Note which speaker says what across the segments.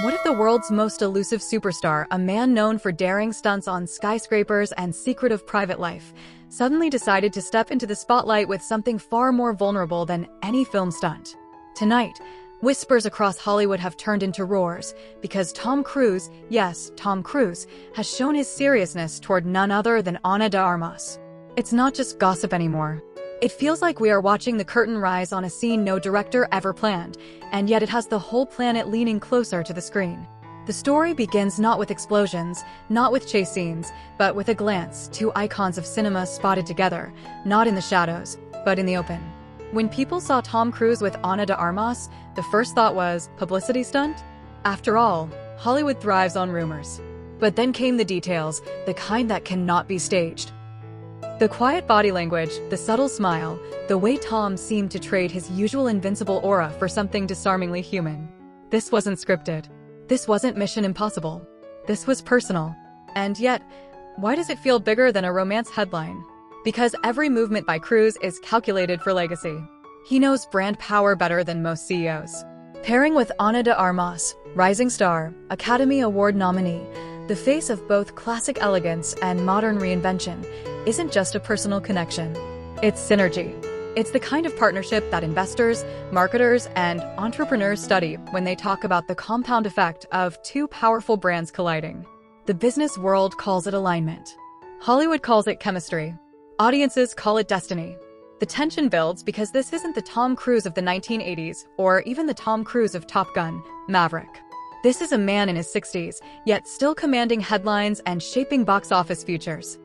Speaker 1: What if the world's most elusive superstar, a man known for daring stunts on skyscrapers and secretive private life, suddenly decided to step into the spotlight with something far more vulnerable than any film stunt? Tonight, whispers across Hollywood have turned into roars because Tom Cruise, yes, Tom Cruise, has shown his seriousness toward none other than Ana de Armas. It's not just gossip anymore. It feels like we are watching the curtain rise on a scene no director ever planned, and yet it has the whole planet leaning closer to the screen. The story begins not with explosions, not with chase scenes, but with a glance, two icons of cinema spotted together, not in the shadows, but in the open. When people saw Tom Cruise with Ana de Armas, the first thought was, publicity stunt? After all, Hollywood thrives on rumors. But then came the details, the kind that cannot be staged. The quiet body language, the subtle smile, the way Tom seemed to trade his usual invincible aura for something disarmingly human. This wasn't scripted. This wasn't Mission Impossible. This was personal. And yet, why does it feel bigger than a romance headline? Because every movement by Cruise is calculated for legacy. He knows brand power better than most CEOs. Pairing with Ana de Armas, rising star, Academy Award nominee, the face of both classic elegance and modern reinvention, isn't just a personal connection. It's synergy. It's the kind of partnership that investors, marketers, and entrepreneurs study when they talk about the compound effect of two powerful brands colliding. The business world calls it alignment. Hollywood calls it chemistry. Audiences call it destiny. The tension builds because this isn't the Tom Cruise of the 1980s or even the Tom Cruise of Top Gun, Maverick. This is a man in his 60s, yet still commanding headlines and shaping box office futures.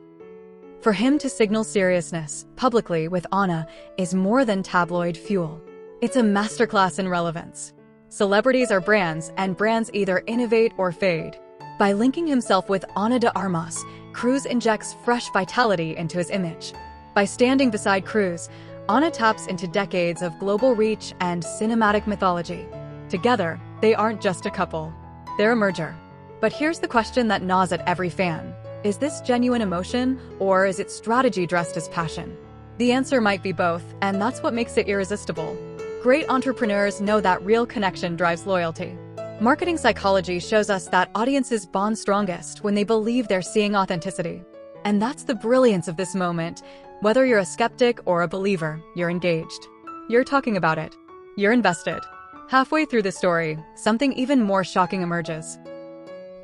Speaker 1: For him to signal seriousness, publicly with Ana, is more than tabloid fuel. It's a masterclass in relevance. Celebrities are brands, and brands either innovate or fade. By linking himself with Ana de Armas, Cruise injects fresh vitality into his image. By standing beside Cruise, Ana taps into decades of global reach and cinematic mythology. Together, they aren't just a couple. They're a merger. But here's the question that gnaws at every fan. Is this genuine emotion, or is it strategy dressed as passion? The answer might be both, and that's what makes it irresistible. Great entrepreneurs know that real connection drives loyalty. Marketing psychology shows us that audiences bond strongest when they believe they're seeing authenticity. And that's the brilliance of this moment. Whether you're a skeptic or a believer, you're engaged. You're talking about it. You're invested. Halfway through the story, something even more shocking emerges.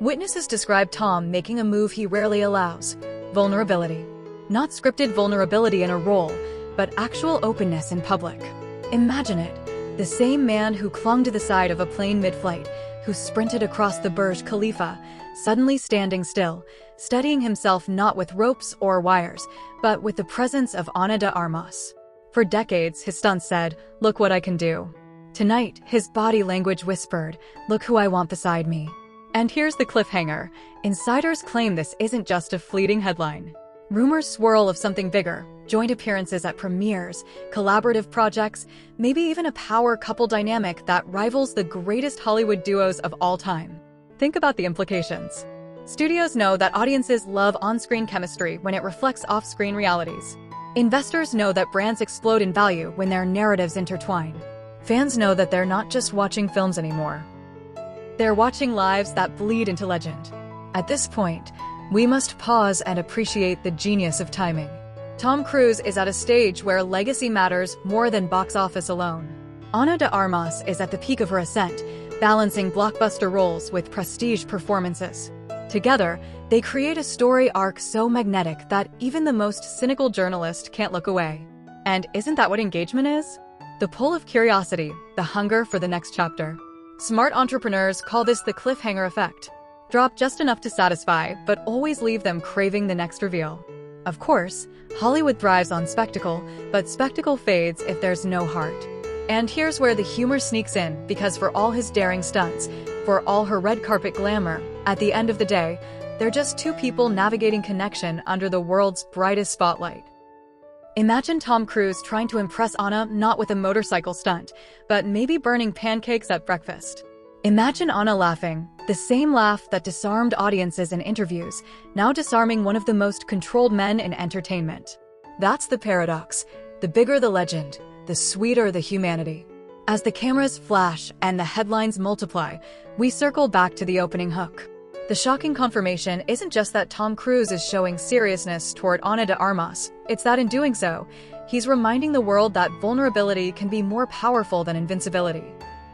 Speaker 1: Witnesses describe Tom making a move he rarely allows: vulnerability. Not scripted vulnerability in a role, but actual openness in public. Imagine it, the same man who clung to the side of a plane mid-flight, who sprinted across the Burj Khalifa, suddenly standing still, steadying himself not with ropes or wires, but with the presence of Ana de Armas. For decades, his stunts said, "Look what I can do." Tonight, his body language whispered, "Look who I want beside me." And here's the cliffhanger. Insiders claim this isn't just a fleeting headline. Rumors swirl of something bigger: joint appearances at premieres, collaborative projects, maybe even a power couple dynamic that rivals the greatest Hollywood duos of all time. Think about the implications. Studios know that audiences love on-screen chemistry when it reflects off-screen realities. Investors know that brands explode in value when their narratives intertwine. Fans know that they're not just watching films anymore. They're watching lives that bleed into legend. At this point, we must pause and appreciate the genius of timing. Tom Cruise is at a stage where legacy matters more than box office alone. Ana de Armas is at the peak of her ascent, balancing blockbuster roles with prestige performances. Together, they create a story arc so magnetic that even the most cynical journalist can't look away. And isn't that what engagement is? The pull of curiosity, the hunger for the next chapter. Smart entrepreneurs call this the cliffhanger effect. Drop just enough to satisfy, but always leave them craving the next reveal. Of course, Hollywood thrives on spectacle, but spectacle fades if there's no heart. And here's where the humor sneaks in, because for all his daring stunts, for all her red carpet glamour, at the end of the day, they're just two people navigating connection under the world's brightest spotlight. Imagine Tom Cruise trying to impress Ana not with a motorcycle stunt, but maybe burning pancakes at breakfast. Imagine Ana laughing, the same laugh that disarmed audiences in interviews, now disarming one of the most controlled men in entertainment. That's the paradox. The bigger the legend, the sweeter the humanity. As the cameras flash and the headlines multiply, We circle back to the opening hook. The shocking confirmation isn't just that Tom Cruise is showing seriousness toward Ana de Armas, it's that in doing so, he's reminding the world that vulnerability can be more powerful than invincibility.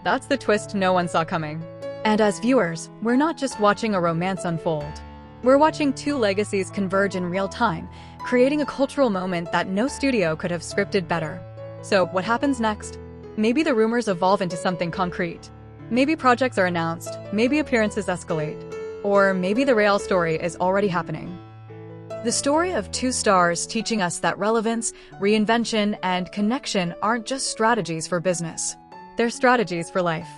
Speaker 1: That's the twist no one saw coming. And as viewers, we're not just watching a romance unfold. We're watching two legacies converge in real time, creating a cultural moment that no studio could have scripted better. So, what happens next? Maybe the rumors evolve into something concrete. Maybe projects are announced, maybe appearances escalate. Or maybe the real story is already happening. The story of two stars teaching us that relevance, reinvention, and connection aren't just strategies for business. They're strategies for life.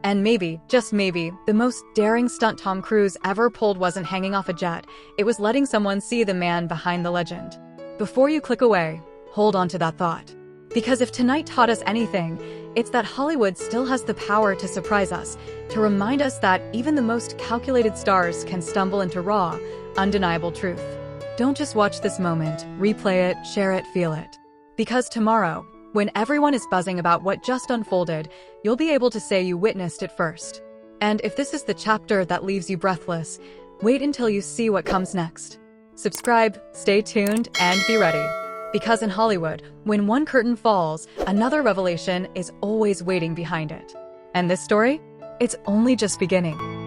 Speaker 1: And maybe, just maybe, the most daring stunt Tom Cruise ever pulled wasn't hanging off a jet, it was letting someone see the man behind the legend. Before you click away, hold on to that thought. Because if tonight taught us anything, it's that Hollywood still has the power to surprise us, to remind us that even the most calculated stars can stumble into raw, undeniable truth. Don't just watch this moment, replay it, share it, feel it. Because tomorrow, when everyone is buzzing about what just unfolded, you'll be able to say you witnessed it first. And if this is the chapter that leaves you breathless, wait until you see what comes next. Subscribe, stay tuned, and be ready. Because in Hollywood, when one curtain falls, another revelation is always waiting behind it. And this story? It's only just beginning.